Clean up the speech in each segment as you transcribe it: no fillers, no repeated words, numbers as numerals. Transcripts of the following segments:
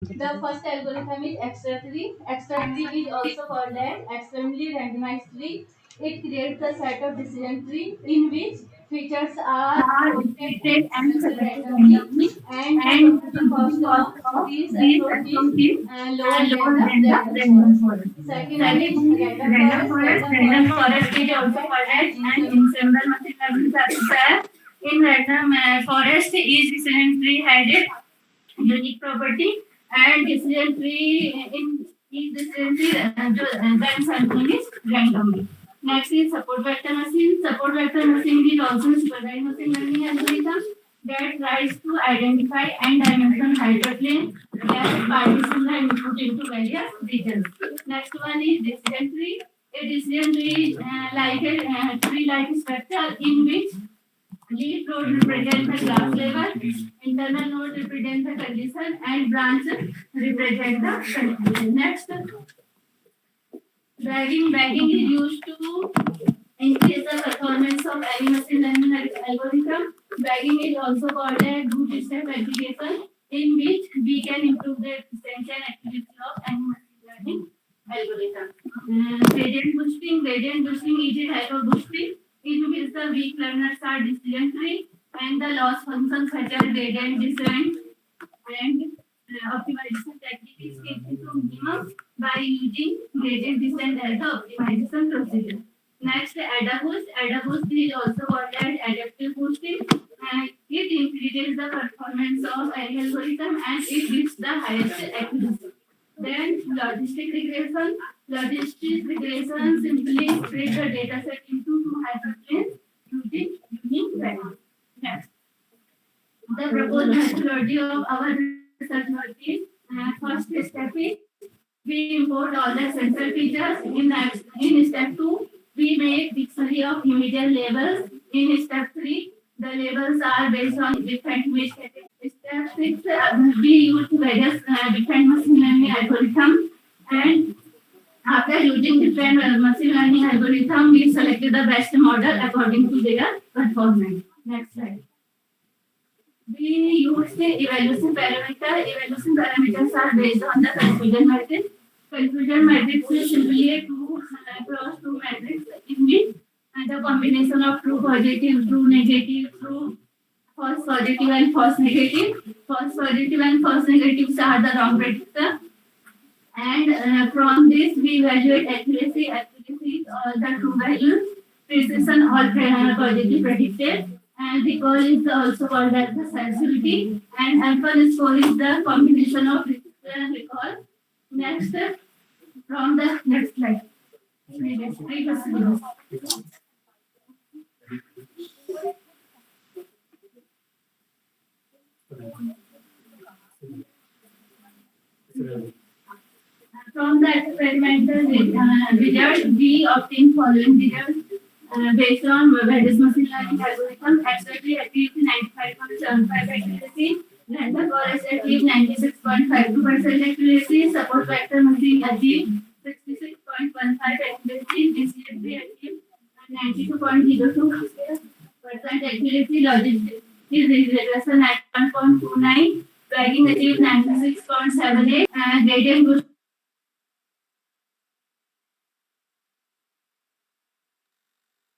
The first algorithm is extra tree. Extra tree is also called as extremely randomized tree. It creates a set of decision tree in which features are are weighted weighted and and selected selected randomly, randomly, and the and the computing cost computing cost of of this these approach is approaches lower than lower the than the random random forest. forest. Second one Second is one is random random forest. forest. Random Random forest is forest is also also called called as as an ensemble. ensemble machine learning software. In random forest, each decision tree had a unique property, and decision tree in each decision tree then sampling is randomly. Next is support vector machine. Support vector machine is also a supervised machine learning algorithm that tries to identify and dimension hyperplane that partition the input into various regions. Next one is decision tree. A decision tree like a tree-like structure in which leaf node represent the class level, internal node represent the condition, and branch represent the conclusion. Next, bagging is used to increase the performance of any machine learning algorithm. Bagging is also called a bootstrap application in which we can improve the efficiency and accuracy of any machine learning algorithm. Gradient boosting is a type of boosting in which the weak learners are decision tree and the loss functions such as gradient descent and optimization technique is taken to minimum by using gradient descent as the optimization procedure. Next, ADA boost. ADA boost is also called as adaptive boosting. It increases the performance of any algorithm and it gives the highest accuracy. Then logistic regression. Logistic regression simply split the dataset into two hyperplanes using unique values. Next, the proposed methodology of our research work is first step is we import all the essential features. In step 2, we make dictionary of immediate labels. In step 3, the labels are based on different image categories. Step 6, we use various different machine learning algorithms, and after using different machine learning algorithm, we selected the best model according to their performance. Next slide. We use the evaluation parameter. Evaluation parameters are based on the confusion matrix. Confusion matrix is simply a cross two matrix in which the combination of true positive, true negative, true false positive, and false negative. False positive and false negatives are the wrong predictor. And from this, we evaluate accuracy. Accuracy is all the true values. Precision, all positive predicted. And recall is also called as the sensitivity. And alpha score is the combination of precision and recall. Next, from the next slide. Previous videos. From the experimental results, we obtain following results based on various machine learning algorithms. Exactly achieved 95.75 accuracy. Random forest achieved 96.52% accuracy. Support vector machine achieved 66.15 accuracy. DCFD achieved 92.02% accuracy. Logistic regression at 1.29. Tracking achieved 96.78. Gradient boost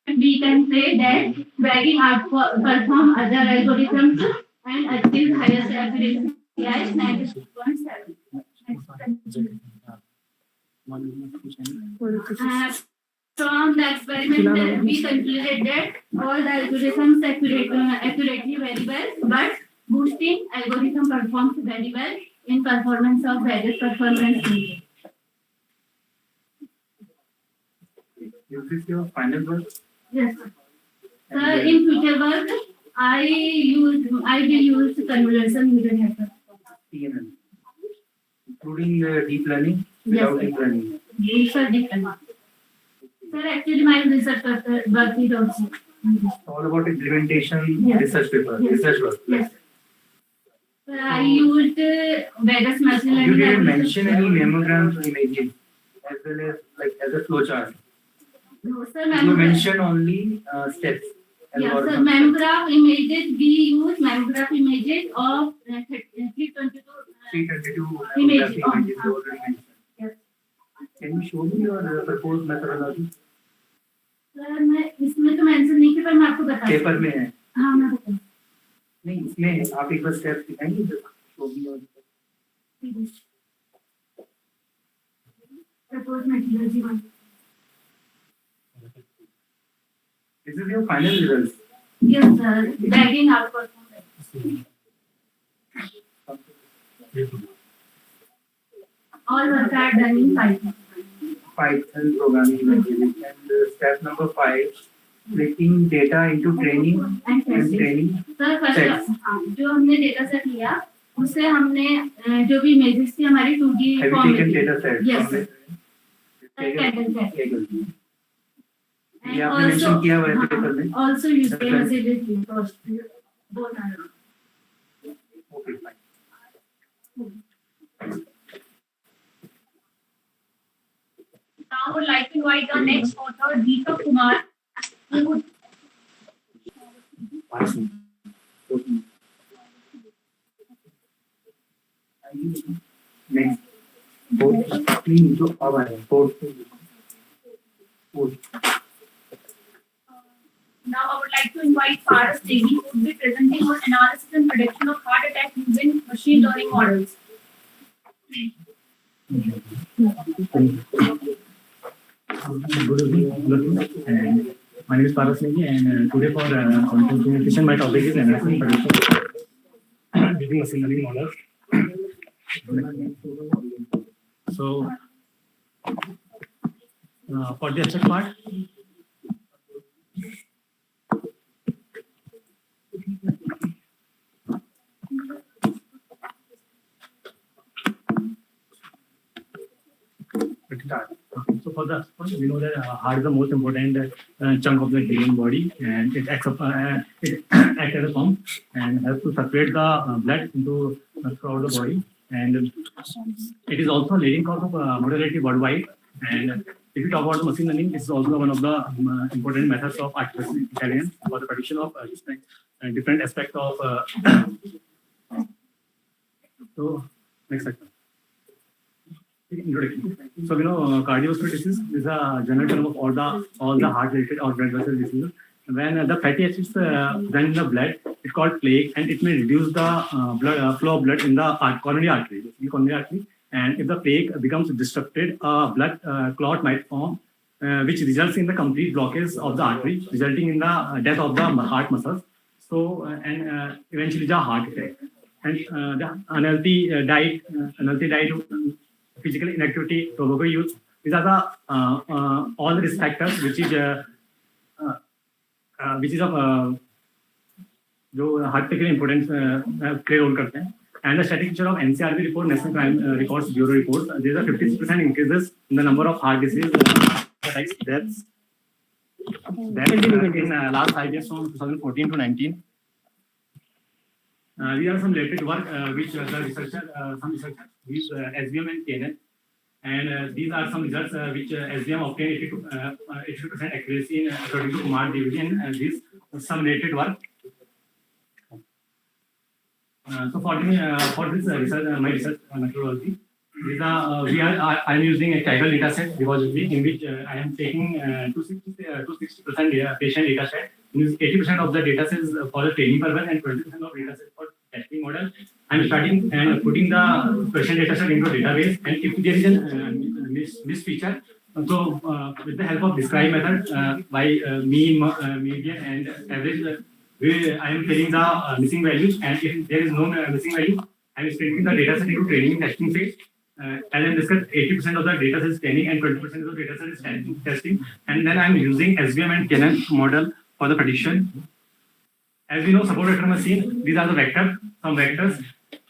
we can say that bragging outperform other algorithms and achieve highest accuracy at 96.7. From the experiment, we concluded that all the algorithms accurately very well, but boosting algorithm performs very well in performance of various performance. Is this your final work? Yes. In future work, I will use convolution neural network. CNN. Including deep learning, Yes, without deep learning. research different. Sir, actually my research work is also. All about implementation, Yes. research paper, Yes. research work. Yes. Sir, I used various machine learning. You didn't algorithms. mention any mammogram imaging as well as like as a flowchart. No, sir, You mentioned only steps. Yeah, so algorithm. mammograph images, we use mammograph images of 322 322 Image graphic on, images already mentioned. Yes. Can you show me your proposed methodology? Sir मैं इसमें तो mention नहीं किया पर मैं आपको बता paper में है हाँ मैं बता नहीं, इसमें आप एक बार स्टेप दिखाएंगे जो शो मी और propose methodology one This is your final results. Yes sir bagging out performance all work are done in Python. Python programming language. And step number 5, splitting data into training And and training. Sir Sets. First हाँ जो हमने data set लिया उससे हमने जो भी images थी हमारी 2D Have you form taken में data set? Yes. Kaggle. Kaggle. ये आपने mention किया हुआ है पेपर में. Also use as a first both are Okay, fine. Now I would like to invite our next author, Deepak Kumar, who would Next. Fourth. Clean जो अब आया fourth. now I would like to invite Paras Degi, who would be presenting on analysis and prediction of heart attack using machine learning models. Good evening. And my name is Paras Negi, and today for presentation, my topic is analysis and prediction using machine learning models. So, for the abstract part, let's start. So for the first, we know that heart is the most important chunk of the human body, and it acts as a pump and helps to circulate the blood into throughout the body. And it is also a leading cause of mortality worldwide. And if you talk about the machine learning, this is also one of the important methods of artificial intelligence for the prediction of different aspects of. So next section. Introduction. So we know cardiovascular disease is a general term of all the heart related or blood vessel diseases. When the fatty acids run in the blood, it's called plaque, and it may reduce the flow of blood in the coronary artery. And if the plaque becomes disrupted, a blood clot might form, which results in the complete blockage of the artery, resulting in the death of the heart muscles. So and eventually the heart attack. And the unhealthy diet, physical inactivity, tobacco use. These are the all the risk factors which is of जो heart के लिए importance play role करते हैं. And the static feature of NCRB report, National Crime Records Bureau report, there is a 50% increases in the number of heart disease deaths. That in last 5 years from 2014 to 19. These are some related work which some researchers use SVM and KNN. And these are some results which SVM obtained 82% accuracy in according to Kumar division. And these some related work. So for this research, my research methodology, I am using a Kaggle data set repository in which I am taking 260% patient data set. 80% of the data sets for the training purpose and 20% of data sets for testing model. I am starting and putting the patient data set into a database, and if there is a miss feature, so with the help of describe method by mean, median, and average. I am filling the missing values, and if there is no missing value, I am splitting the data set into training and testing phase. As I discussed, 80% of the data set is training and 20% of the data set is testing. And then I am using SVM and KNN model for the prediction. As we know, support vector machine, these are the vectors, some vectors.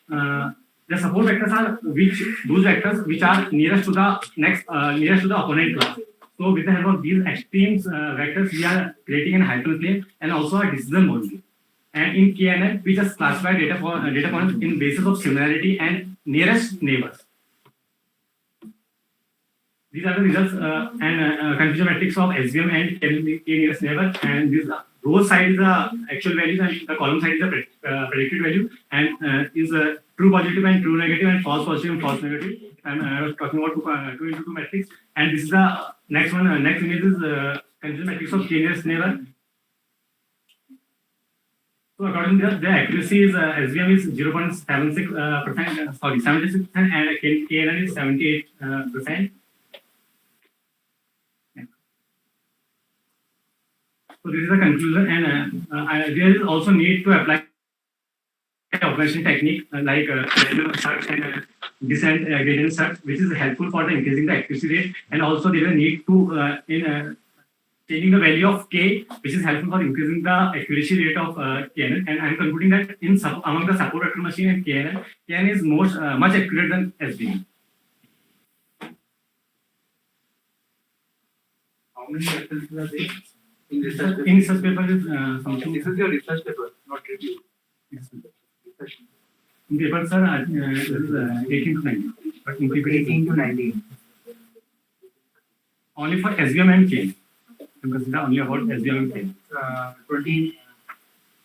The support vectors are those vectors which are nearest to the opponent class. So with the help of these extremes vectors, we are creating an hyperplane and also a decision module. And in KNN, we just classify data points in basis of similarity and nearest neighbors. These are the results and confusion matrix of SVM and K nearest neighbor. And row side is the actual value and the column side is the predicted value, and is true positive and true negative and false positive and false negative. I'm talking about 2 into 2 matrix, and this is the next one. Next image is confusion matrix of k-nearest neighbor. So according to the accuracy is SVM is 0.76%, sorry, 76%, and KNN is 78%. So this is the conclusion, and there is also need to apply operation technique like random search and descent gradient search, which is helpful for the increasing the accuracy rate, and also there is a need to in changing the value of k, which is helpful for increasing the accuracy rate of KNN. And I'm concluding that in among the support vector machine and KNN is much accurate than SVM. How many references are there in research paper? In research paper is something. This is your research paper, not review. Research. In paper, sir, this is 18 to 19. But in PPT, 18 to 19. only for SVM and KNN. You consider only about SVM and KNN.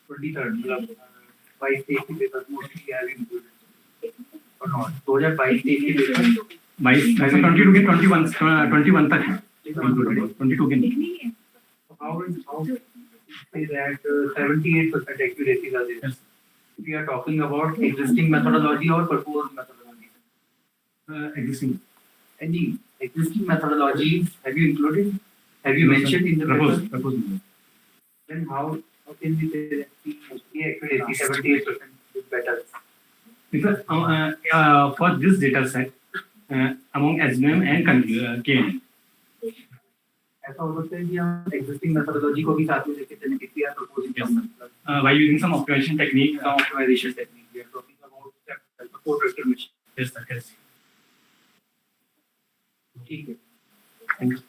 23rd, by safety paper, mostly have included. Or not? 2022 safety paper. By 22 के 21 तक है included. 22 के. How say that 78% accuracy are there? Yes. We are talking about existing methodology or proposed methodology. Existing. Any existing methodologies have you included? Have you mentioned in the paper? Proposed. Then how can we say that the accuracy 78% is better? Because for this data set among SVM and KNN. ऐसा हो सकता है कि हम existing methodology को भी साथ में लेके चलें if we are proposing some By using some optimization technique. optimization technique. We are talking about support vector machine. Yes, sir. Yes. ठीक है. Thank you.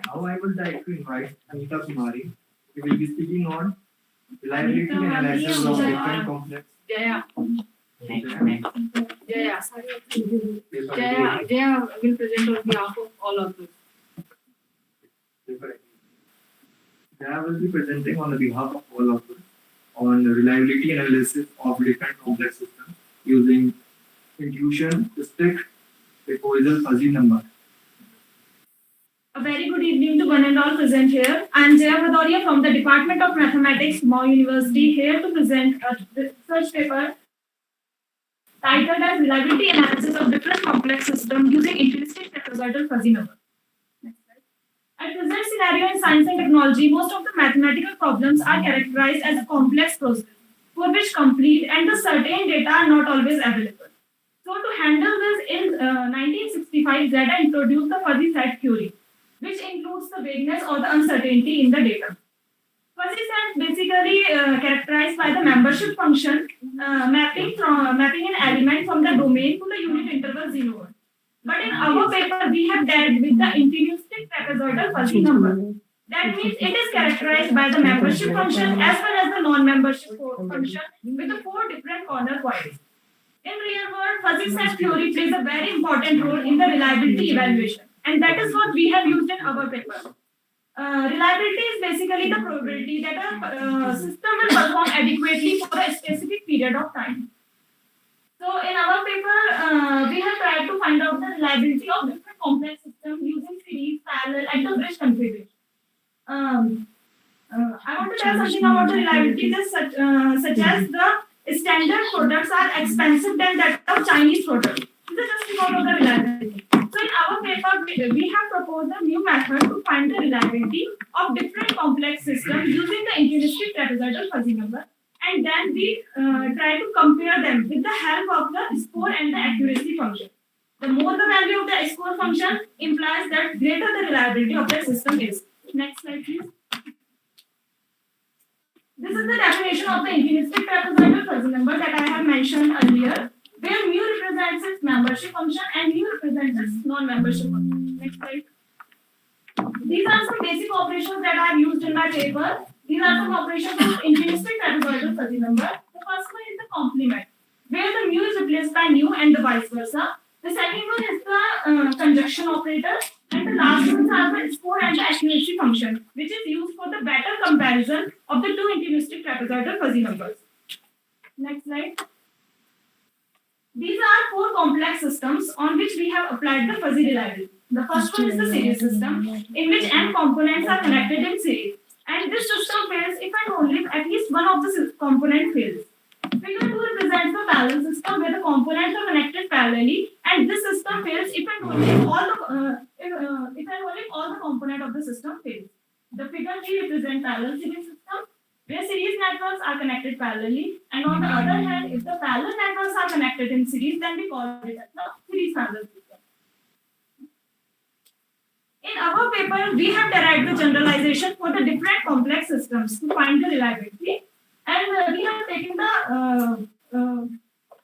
Now I would like to invite Anita Kumari. We will be speaking on reliability and analysis of different complex. Jaya will present on behalf of all of us. Jaya will be presenting on the behalf of all of us on reliability analysis of different complex systems using intuition, strict, proposal, fuzzy number. A very good evening to one and all present here. I am Jaya Bhadoria from the Department of Mathematics, Mau University, here to present a research paper titled as Reliability Analysis of Different Complex Systems Using Intuitive Trapezoidal Fuzzy Number. At present scenario in science and technology, most of the mathematical problems are characterized as a complex process for which complete and the certain data are not always available. So to handle this, in 1965, Zeta introduced the fuzzy set theory, which includes the vagueness or the uncertainty in the data. Fuzzy sets basically characterized by the membership function mapping an element from the domain to the unit interval 0. But in our paper, we have dealt with the intuitive trapezoidal fuzzy number. That means it is characterized by the membership function as well as the non-membership function with the 4 different corner points. In real world, fuzzy set theory plays a very important role in the reliability evaluation, and that is what we have used in our paper. Reliability is basically the probability that a system will perform adequately for a specific period of time. So in our paper, we have tried to find out the reliability of different complex systems using series, parallel, and the bridge configuration. I want to tell something about the reliability, such as the standard products are expensive than that of Chinese products. This is just because of the reliability. So in our paper, we have proposed a new method to find the reliability of different complex systems using the intuitive trapezoidal fuzzy number, and then we try to compare them with the help of the score and the accuracy function. The more the value of the score function implies that greater the reliability of the system is. Next slide, please. This is the definition of the intimistic trapezoidal fuzzy number that I have mentioned earlier, where mu represents its membership function and mu represents its non-membership function. Next slide. These are some basic operations that are used in my paper. These are some operations of intimistic trapezoidal fuzzy number. The first one is the complement, where the mu is replaced by nu and the vice versa. The second one is the conjunction operator, and the last ones are the score and the accuracy function, which is used for the better comparison of the two intimistic trapezoidal fuzzy numbers. Next slide. These are four complex systems on which we have applied the fuzzy reliability. The first one is the series system, in which n components are connected in series, and this system fails if and only if at least one of the component fails. Figure 2 represents the parallel system where the components are connected parallelly, and this system fails if and only if all the components of the system fails. The figure 3 represents parallel series system where series networks are connected parallelly, and on the other hand, if the parallel networks are connected in series, then we call it as the series parallel system. In our paper, we have derived the generalization for the different complex systems to find the reliability, and we have taken the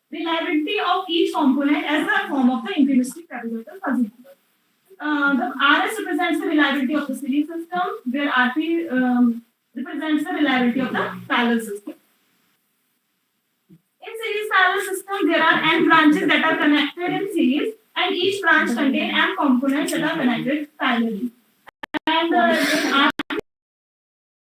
reliability of each component as the form of the intimistic trapezoidal fuzzy number. The RS represents the reliability of the series system, where RP represents the reliability of the parallel system. In series parallel system, there are n branches that are connected in series, and each branch contains n components that are connected parallelly. And in